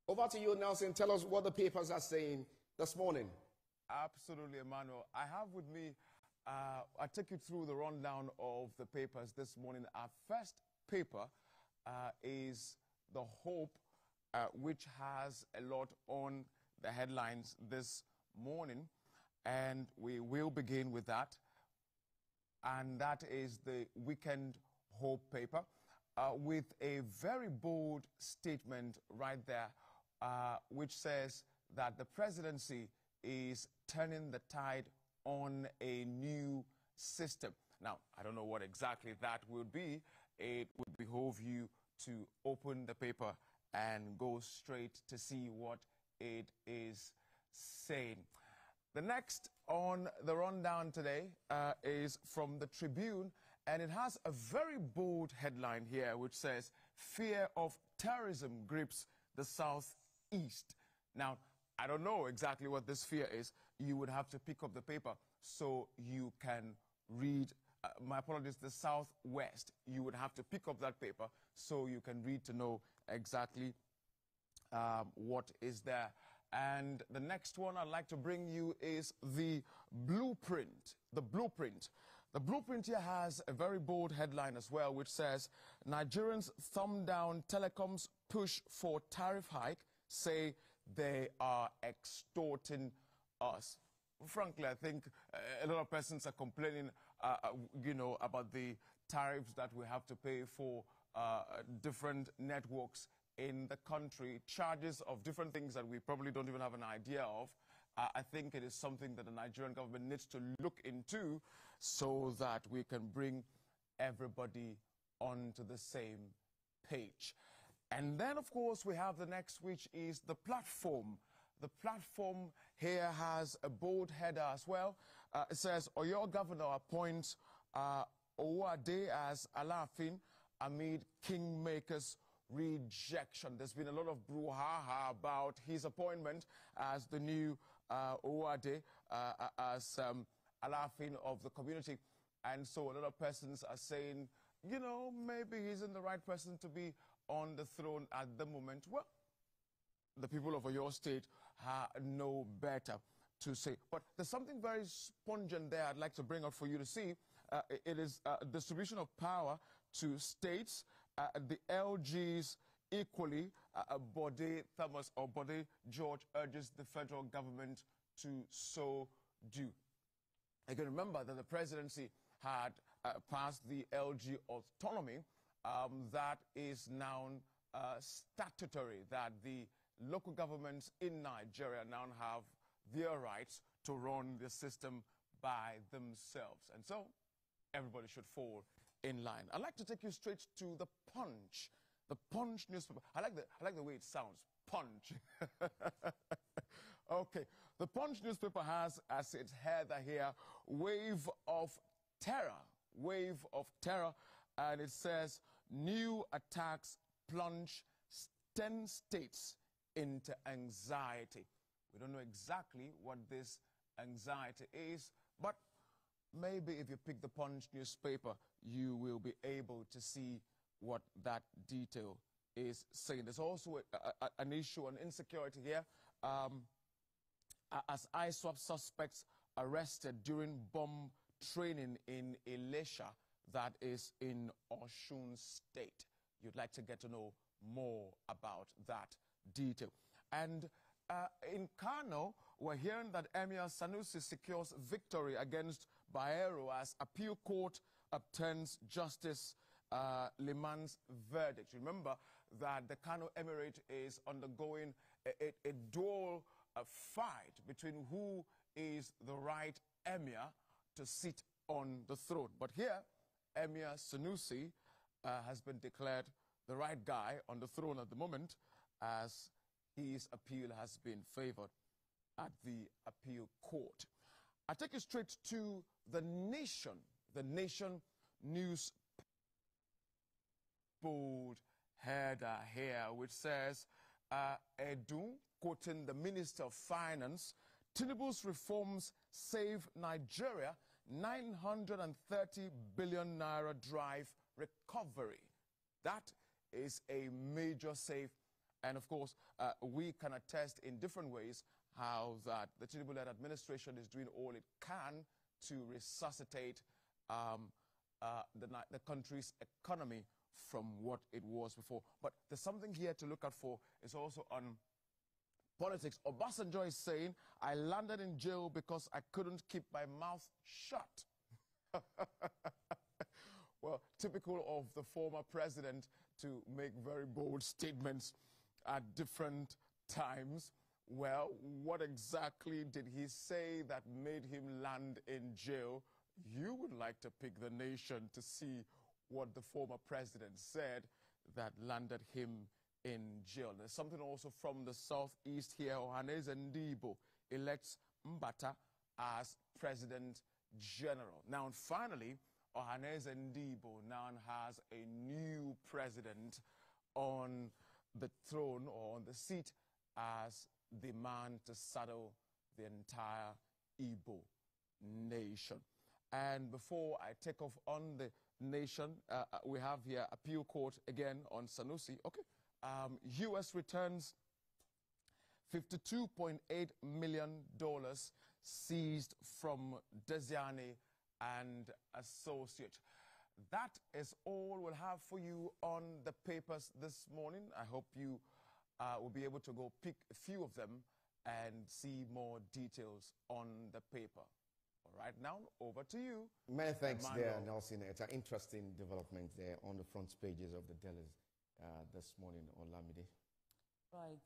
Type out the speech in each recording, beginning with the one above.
Over to you, Nelson. Tell us what the papers are saying this morning. Absolutely, Emmanuel. I have with me, I'll take you through the rundown of the papers this morning. Our first paper is The Hope, which has a lot on the headlines this morning. And we will begin with that. And that is the Weekend Hope paper, with a very bold statement right there, which says that the presidency is turning the tide on a new system. Now, I don't know what exactly that would be. It would behoove you to open the paper and go straight to see what it is saying. The next on the rundown today is from the Tribune, and it has a very bold headline here which says, "Fear of terrorism grips the Southeast." Now, I don't know exactly what this fear is. You would have to pick up the paper so you can read. My apologies, the Southwest. You would have to pick up that paper so you can read to know exactly what is there. And the next one I'd like to bring you is the blueprint. The blueprint. The blueprint here has a very bold headline as well, which says, "Nigerians thumb down telecoms push for tariff hike, say they are extorting us." Frankly, I think a lot of persons are complaining, about the tariffs that we have to pay for different networks in the country, charges of different things that we probably don't even have an idea of. I think it is something that the Nigerian government needs to look into so that we can bring everybody onto the same page. And then, of course, we have the next, which is the platform. The platform here has a bold header as well. It says, "Oyo governor appoints Owade as Alafin amid kingmakers' rejection." There's been a lot of brouhaha about his appointment as the new Owade, as Alafin of the community. And so a lot of persons are saying, maybe he isn't the right person to be on the throne at the moment. Well, the people of your state know better to say. But there's something very pungent there I'd like to bring out for you to see. It is distribution of power to states. The LGs equally, Bode Thomas or Bode George urges the federal government to so do. I can remember that the presidency had passed the LG autonomy that is now statutory, that the local governments in Nigeria now have their rights to run the system by themselves. And so everybody should fall in line. I'd like to take you straight to the Punch. The Punch newspaper. I like the way it sounds. Punch. Okay. The Punch newspaper has as its header here, "Wave of Terror." Wave of terror. And it says, "New attacks plunge 10 states into anxiety." We don't know exactly what this anxiety is, but maybe if you pick the Punch newspaper, you will be able to see what that detail is saying. There's also an issue on insecurity here. As ISWAP suspects arrested during bomb training in Elisha, that is in Osun State. You'd like to get to know more about that detail. And in Kano, we're hearing that Emir Sanusi secures victory against Bayero as appeal court obtains Justice Liman's verdict. Remember that the Kano Emirate is undergoing a dual fight between who is the right emir to sit on the throne. But here, Emir Sanusi has been declared the right guy on the throne at the moment, as his appeal has been favored at the appeal court. I take you straight to The Nation news bold header here, which says, Edu, quoting the Minister of Finance, "Tinubu's reforms save Nigeria 930 billion naira drive recovery." That is a major save And of course, we can attest in different ways how that the Tinubu-led administration is doing all it can to resuscitate the country's economy from what it was before. But there's something here to look out for. It's also on politics. Obasanjo is saying, I landed in jail because I couldn't keep my mouth shut. Well, typical of the former president to make very bold statements at different times. Well, what exactly did he say that made him land in jail? You would like to pick the nation to see what the former president said that landed him in jail. There's something also from the southeast here. Ohanes Ndibo elects Mbata as president general. Now, and finally, Ohanes Ndibo now has a new president on the throne or on the seat as the man to saddle the entire Igbo nation. And before I take off on the nation, we have here appeal court again on Sanusi. Okay. U.S. returns $52.8 million seized from Desiane and associate. That is all we'll have for you on the papers this morning. I hope you will be able to go pick a few of them and see more details on the paper. All right, now over to you. Many thanks Emmanuel. there, Nelson. It's an interesting development there on the front pages of the Dailies this morning on Lamide. Right,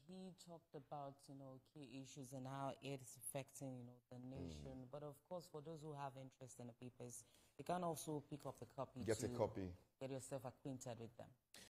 he talked about, key issues and how it is affecting, the nation. But of course, for those who have interest in the papers, you can also pick up a copy. Get a copy. Get yourself acquainted with them.